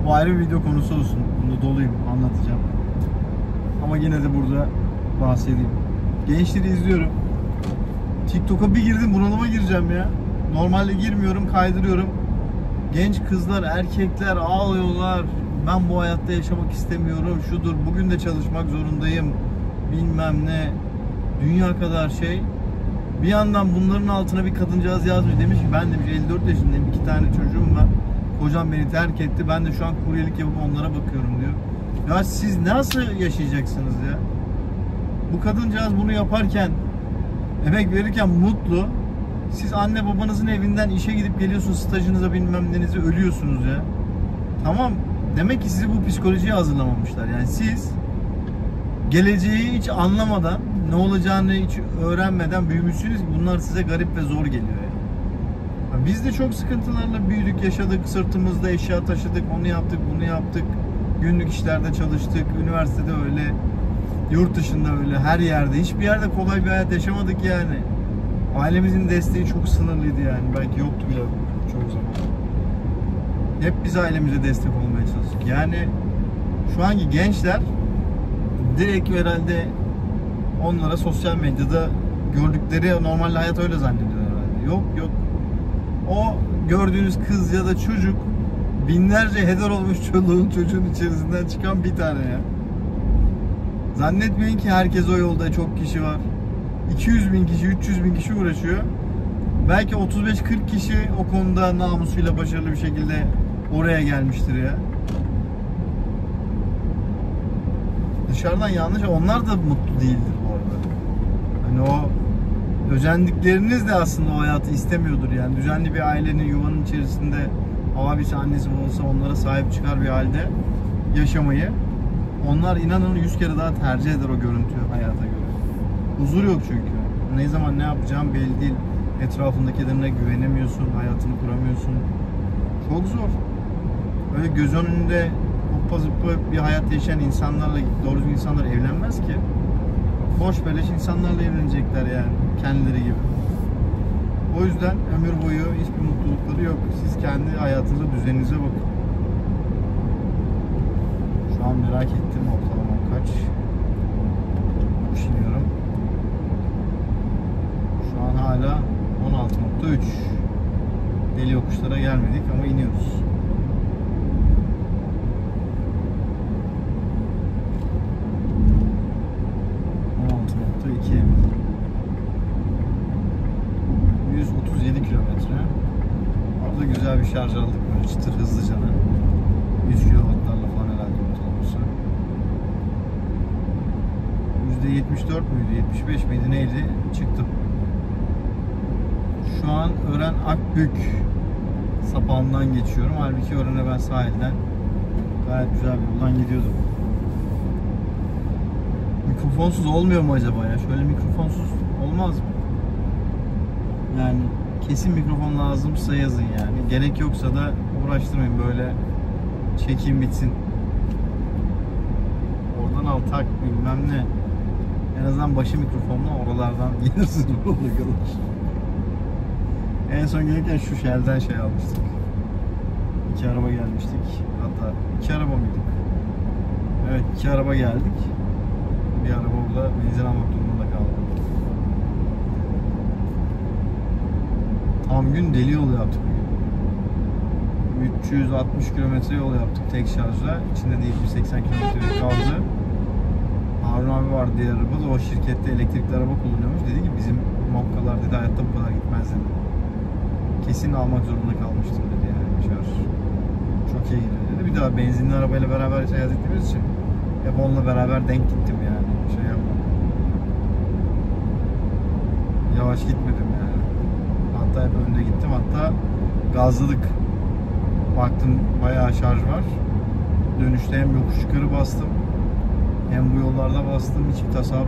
Bu ayrı bir video konusu olsun. Bunda doluyum, anlatacağım. Ama yine de burada bahsedeyim. Gençleri izliyorum. TikTok'a bir girdim, bunalıma gireceğim ya. Normalde girmiyorum, kaydırıyorum. Genç kızlar, erkekler ağlıyorlar. Ben bu hayatta yaşamak istemiyorum. Şudur, bugün de çalışmak zorundayım. Bilmem ne. Dünya kadar şey. Bir yandan bunların altına bir kadıncağız yazmış. Demiş ki ben de 54 yaşındayım. 2 tane çocuğum var. Kocam beni terk etti. Ben de şu an kuryelik yapıp onlara bakıyorum diyor. Ya siz nasıl yaşayacaksınız ya? Bu kadıncağız bunu yaparken, emek verirken mutlu. Siz anne babanızın evinden işe gidip geliyorsunuz, stajınıza bilmem nenize ölüyorsunuz ya. Tamam, demek ki sizi bu psikolojiye hazırlamamışlar. Yani siz geleceği hiç anlamadan, ne olacağını hiç öğrenmeden büyümüşsünüz. Bunlar size garip ve zor geliyor yani. Biz de çok sıkıntılarla büyüdük, yaşadık, sırtımızda eşya taşıdık, onu yaptık, bunu yaptık. Günlük işlerde çalıştık, üniversitede öyle, yurt dışında öyle, her yerde. Hiçbir yerde kolay bir hayat yaşamadık yani. Ailemizin desteği çok sınırlıydı yani. Belki yoktu bile çoğu zaman. Hep biz ailemize destek olmaya çalıştık. Yani şu anki gençler direkt herhalde onlara sosyal medyada gördükleri normal hayat öyle zannediyorlar herhalde. Yok. O gördüğünüz kız ya da çocuk binlerce heder olmuş çoluğun çocuğun içerisinden çıkan bir tane ya. Zannetmeyin ki herkes o yolda, çok kişi var. 200 bin kişi, 300 bin kişi uğraşıyor. Belki 35-40 kişi o konuda namusuyla başarılı bir şekilde oraya gelmiştir ya. Dışarıdan yanlış, onlar da mutlu değildir bu arada. Hani o özendikleriniz de aslında o hayatı istemiyordur yani. Düzenli bir ailenin, yuvanın içerisinde abisi, annesi olsa onlara sahip çıkar bir halde yaşamayı. Onlar inanın 100 kere daha tercih eder o görüntüyü hayata göre. Huzur yok çünkü. Ne zaman ne yapacağım belli değil. Etrafındakilerine güvenemiyorsun, hayatını kuramıyorsun. Çok zor. Öyle göz önünde hoppa zıppa bir hayat yaşayan insanlarla, doğru düzgün insanlar evlenmez ki. Boş beleş insanlarla evlenecekler yani, kendileri gibi. O yüzden ömür boyu hiçbir mutlulukları yok. Siz kendi hayatınıza, düzeninize bakın. Şu an merak ettim ortalama kaç. Düşünüyorum. Şu an hala 16.3. Deli yokuşlara gelmedik ama iniyoruz. Güzel bir şarj aldık böyle çıtır hızlıcana. 100 kW'larla falan herhalde ortalaması. %74 müydü, 75 miydi neydi? Çıktım. Şu an Ören Akbük sapağından geçiyorum. Halbuki Ören'e ben sahilden gayet güzel bir yoldan gidiyordum. Mikrofonsuz olmuyor mu acaba ya? Şöyle mikrofonsuz olmaz mı? Yani Kesin mikrofon lazımsa yazın yani. Gerek yoksa da uğraştırmayın, böyle çekeyim bitsin. Oradan al tak bilmem ne. En azından başı mikrofonla oralardan gelirsin. En son gelirken şu Shell'den şey almıştık. 2 araba gelmiştik. Hatta 2 araba mıydık? Evet, 2 araba geldik. Bir araba burada benzin almak durumunda kaldı. Tam gün deli yol yaptık bugün. 360 kilometre yol yaptık tek şarjla. İçinde de 70-80 kilometre kaldı. Harun abi vardı diğer arabada. O şirkette elektrikli araba kullanıyormuş. Dedi ki bizim Mokkalar dedi hayatta bu kadar gitmez dedi. Kesin almak zorunda kalmıştım dedi yani şarj. Çok iyi gidiyor dedi. Bir daha benzinli arabayla beraber seyahat ettiğimiz için hep onunla beraber denk gittim yani. Şey yapmadım. Yavaş gitmedim yani. Hatta hep önde gittim. Hatta gazladık. Baktım bayağı şarj var. Dönüşte hem yokuş yukarı bastım, hem bu yollarda bastım. Hiçbir tasarruf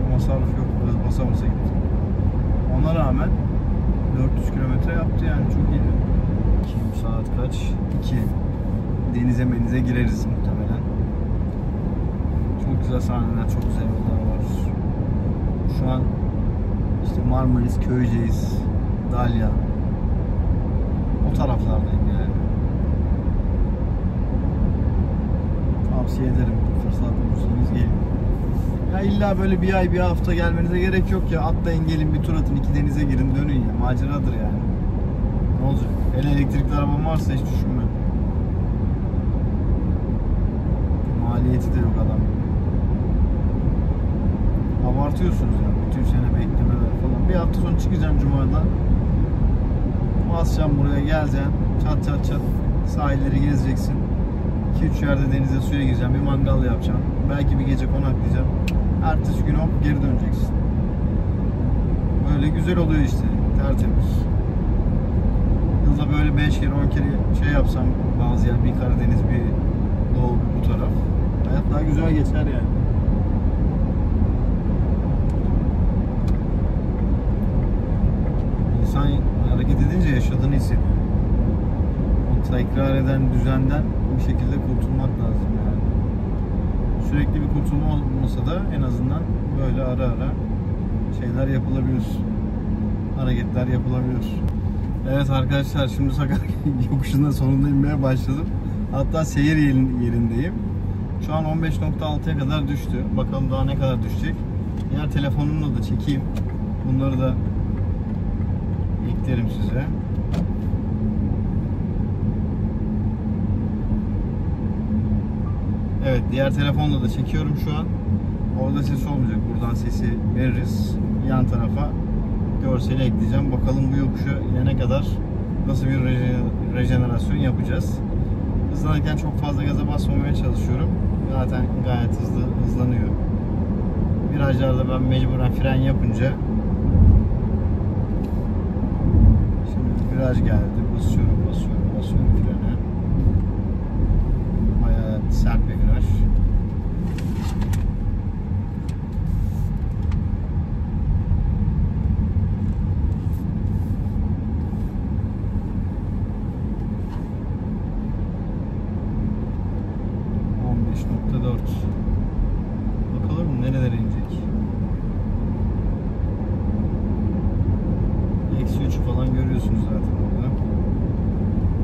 yok. Biraz basa basa gittim. Ona rağmen 400 kilometre yaptı yani, çok iyiydi. Şimdi saat kaç? 2. Denize menize gireriz muhtemelen. Çok güzel sahneler, çok güzel yollar var. Şu an işte Marmaris, Köyceğiz, Dalyan. O taraflardayım yani. Tavsiye ederim. Fırsat bulursanız gelin. Ya illa böyle bir ay bir hafta gelmenize gerek yok ya. Atlayın gelin, bir tur atın, 2 denize girin dönün ya. Maceradır yani. Ne olacak? Hele elektrikli arabam varsa hiç düşünme. Maliyeti de yok adam. Abartıyorsunuz ya. Bütün sene beklemeler falan. Bir hafta sonra çıkacaksın Cuma'dan. Basacaksın buraya, geleceksin. Çat çat çat sahilleri gezeceksin. 2-3 yerde denize, suya gireceksin. Bir mangal yapacaksın. Belki bir gece konaklayacaksın. Ertesi gün hop geri döneceksin. Böyle güzel oluyor işte. Tertemiz. Yılda böyle 5 kere 10 kere şey yapsam bazı yer, bir Karadeniz, bir Doğu, bu taraf. Hayat daha güzel geçer yani. İnsan hareket edince yaşadığını hissediyor. O tekrar eden düzenden bir şekilde kurtulmak lazım yani. Sürekli bir kurtulma olmasa da en azından böyle ara ara şeyler yapılabilir. Hareketler yapılabilir. Evet arkadaşlar, şimdi Sakarya yokuşunda sonunda inmeye başladım. Hatta seyir yerindeyim. Şu an 15.6'ya kadar düştü. Bakalım daha ne kadar düşecek. Diğer telefonumla da çekeyim. Bunları da eklerim size. Evet, diğer telefonla da çekiyorum şu an. Orada ses olmayacak. Buradan sesi veririz. Yan tarafa görseli ekleyeceğim. Bakalım bu yokuşa inene kadar nasıl bir rejenerasyon yapacağız. Hızlanırken çok fazla gaza basmamaya çalışıyorum. Zaten gayet hızlanıyor. Virajlarda ben mecburen fren yapınca, şimdi viraj geldi. Basıyorum frene. Bayağı sert bir viraj. Bakalım nerelere inecek. Eksi 3'ü falan görüyorsunuz zaten orada.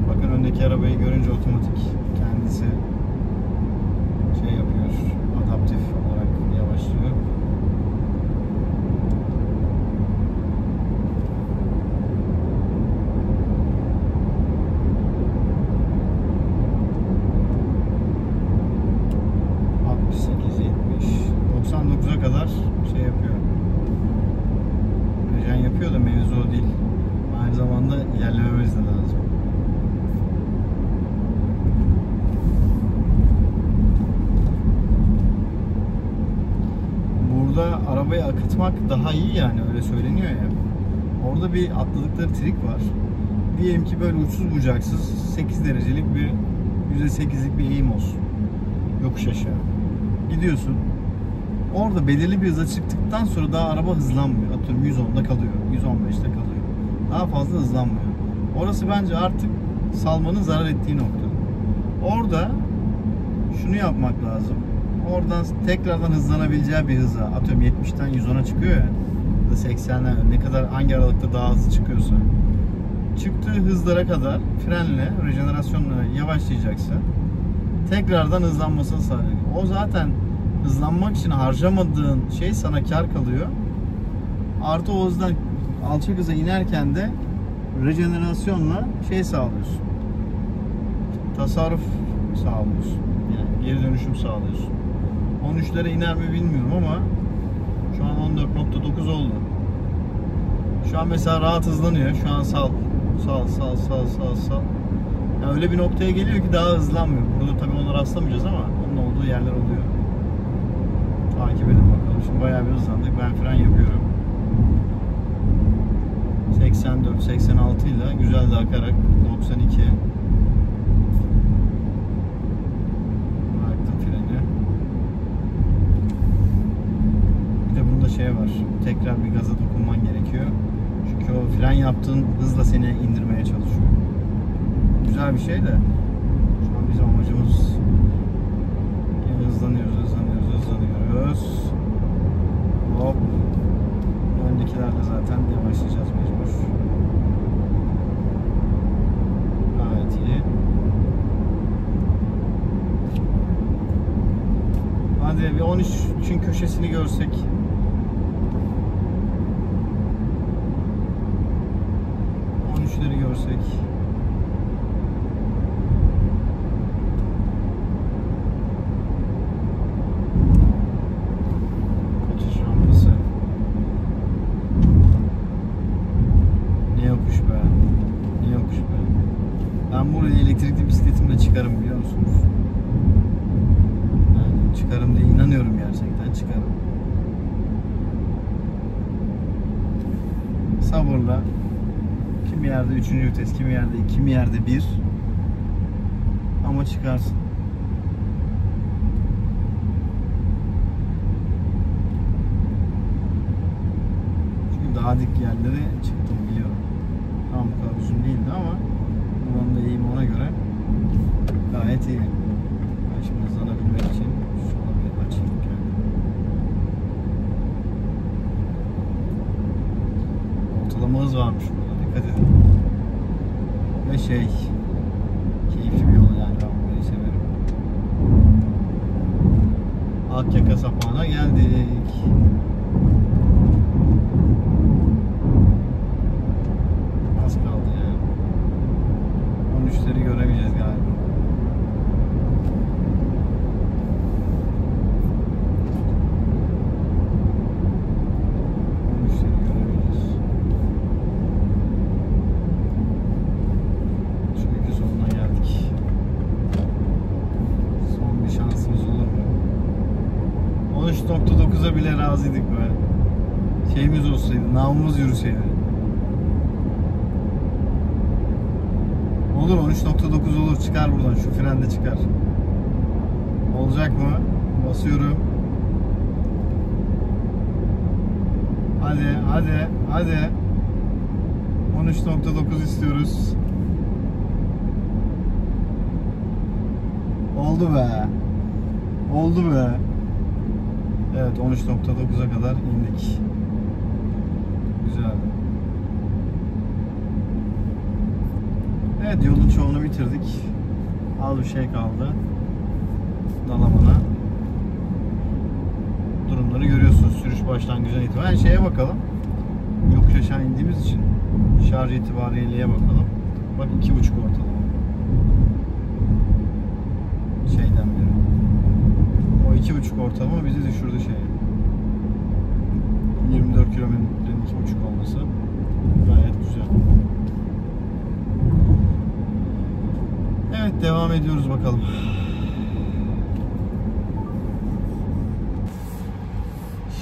Bakın öndeki arabayı görünce otomatik kendisi şey yapıyor, adaptif olarak yavaşlıyor. Kadar şey yapıyor. Rejen yapıyor da mevzu o değil. Aynı zamanda ilerlememiz de lazım. Burada arabayı akıtmak daha iyi yani, öyle söyleniyor ya. Orada bir atladıkları trik var. Diyelim ki böyle uçsuz bucaksız 8 derecelik bir %8'lik bir eğim olsun. Yokuş aşağı. Gidiyorsun. Orada belirli bir hıza çıktıktan sonra daha araba hızlanmıyor. Atıyorum 110'da kalıyor, 115'te kalıyor. Daha fazla hızlanmıyor. Orası bence artık salmanın zarar ettiği nokta. Orada şunu yapmak lazım. Oradan tekrardan hızlanabileceği bir hıza, atıyorum 70'ten 110'a çıkıyor ya, ya da 80'den, ne kadar, hangi aralıkta daha hızlı çıkıyorsa, çıktığı hızlara kadar frenle, rejenerasyonla yavaşlayacaksın. Tekrardan hızlanmasını sağlayacak. O zaten hızlanmak için harcamadığın şey sana kar kalıyor. Artı o hızdan alçak hıza inerken de rejenerasyonla şey sağlıyorsun. Tasarruf sağlıyorsun. Yani geri dönüşüm sağlıyorsun. 13'lere iner mi bilmiyorum ama şu an 14.9 oldu. Şu an mesela rahat hızlanıyor. Şu an sal. Yani öyle bir noktaya geliyor ki daha hızlanmıyor. Burada tabii ona rastlamayacağız ama onun olduğu yerler oluyor. Takip edin bakalım. Şimdi bayağı bir hızlandık. Ben fren yapıyorum. 84, 86 ile güzel de akarak 92. Bıraktım freni. Bir de bunda şey var. Tekrar bir gaza dokunman gerekiyor. Çünkü o fren yaptığın hızla seni indirmeye çalışıyor. Güzel bir şey de. Şu an bizim amacımız hızlanıyoruz. Hop. Öndekilerle zaten yavaşlayacağız mecbur. Gayet iyi. Hadi bir 13'ün köşesini görsek. Görsek. Kaçış rampası. Ne yokuş be. Ne yokuş be. Ben buraya elektrikli bisikletimle çıkarım, biliyor musunuz? Yani çıkarım diye inanıyorum, gerçekten çıkarım. Sabırla. Kimi yerde 3. vites, kimi yerde 2, kimi yerde 1. Ama çıkarsın. Çünkü daha dik yerlere çıktım, biliyorum. Tam bu kadar uzun değildi ama buranın da eğimi ona göre gayet iyi. Ben şimdi hızlanabilmek için şuna bir açayım kendimi. Ortalama hız varmış burada. Dikkat edin. Ve keyifli bir yol yani, ben burayı severim. Akyaka sapağına geldik. Az kaldı yani. 13'leri göremeyeceğiz galiba. Bile razıydık be. Şeyimiz olsaydı, namımız yürüseydi. Olur, 13.9 olur, çıkar buradan, şu frende çıkar. Olacak mı? Basıyorum. Hadi. 13.9 istiyoruz. Oldu be. Evet, 13.9'a kadar indik. Güzel. Evet, yolun çoğunu bitirdik. Az bir şey kaldı. Dalaman'a. Durumları görüyorsunuz. Sürüş başlangıcına itibaren şeye bakalım. Yokuş aşağı indiğimiz için şarj itibariyeleye bakalım. Bak 2.5 ortalama. Şeyden beri. O 2.5 ortalama bizi düşürdü şeye. 24 kilometrenin 2.5 olması gayet güzel. Evet, devam ediyoruz bakalım.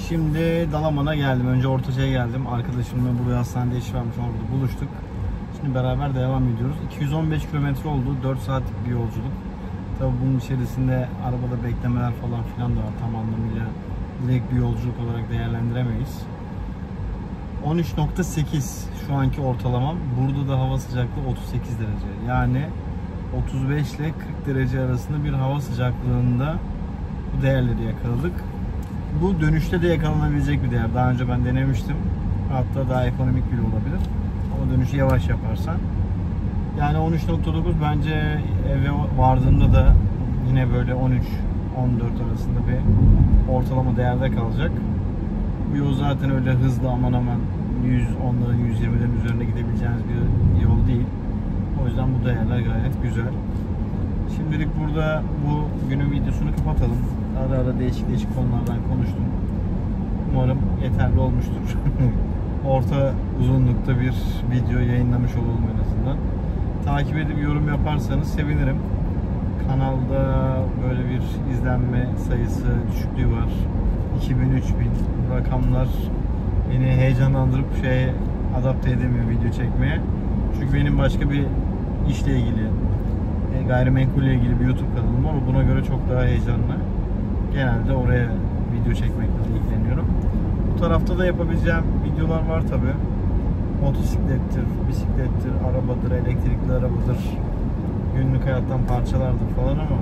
Şimdi Dalaman'a geldim. Önce Ortaca'ya geldim. Arkadaşımla buraya hastanede iş varmış, orada buluştuk. Şimdi beraber devam ediyoruz. 215 kilometre oldu. 4 saatlik bir yolculuk. Tabii bunun içerisinde arabada beklemeler falan filan da var. Tam anlamıyla direkt bir yolculuk olarak değerlendiremeyiz. 13.8 şu anki ortalamam. Burada da hava sıcaklığı 38 derece. Yani 35 ile 40 derece arasında bir hava sıcaklığında bu değerleri yakaladık. Bu dönüşte de yakalanabilecek bir değer. Daha önce ben denemiştim. Hatta daha ekonomik bile olabilir. Ama dönüşü yavaş yaparsan. Yani 13.9 bence eve vardığımda da yine böyle 13-14 arasında bir ortalama değerde kalacak. Bu yol zaten öyle hızlı aman 110'ların 120'lerin üzerinde gidebileceğiniz bir yol değil. O yüzden bu değerler gayet güzel. Şimdilik burada bu günün videosunu kapatalım. Ara ara değişik konulardan konuştum. Umarım yeterli olmuştur. Orta uzunlukta bir video yayınlamış olalım en azından. Takip edip yorum yaparsanız sevinirim. Kanalda böyle bir izlenme sayısı düşüklüğü var. 2000-3000 rakamlar beni heyecanlandırıp adapte edemiyor video çekmeye. Çünkü benim başka bir işle ilgili, gayrimenkulle ilgili bir YouTube kanalım var. Buna göre çok daha heyecanlı. Genelde oraya video çekmekle ilgileniyorum. Bu tarafta da yapabileceğim videolar var tabi. Motosiklettir, bisiklettir, arabadır, elektrikli arabadır, günlük hayattan parçalardır falan ama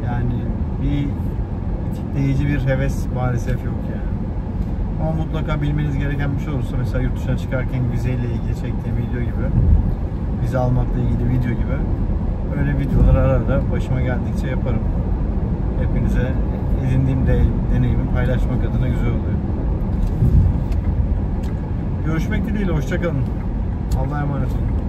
yani bir tetikleyici bir heves maalesef yok yani. Ama mutlaka bilmeniz gereken bir şey olursa, mesela yurt dışına çıkarken vizeyle ilgili çektiğim video gibi, vize almakla ilgili video gibi, öyle videolar ara ara başıma geldikçe yaparım. Hepinize edindiğim deneyimi paylaşmak adına güzel oluyor. Görüşmek dileğiyle, hoşça kalın. Allah'a emanet olun.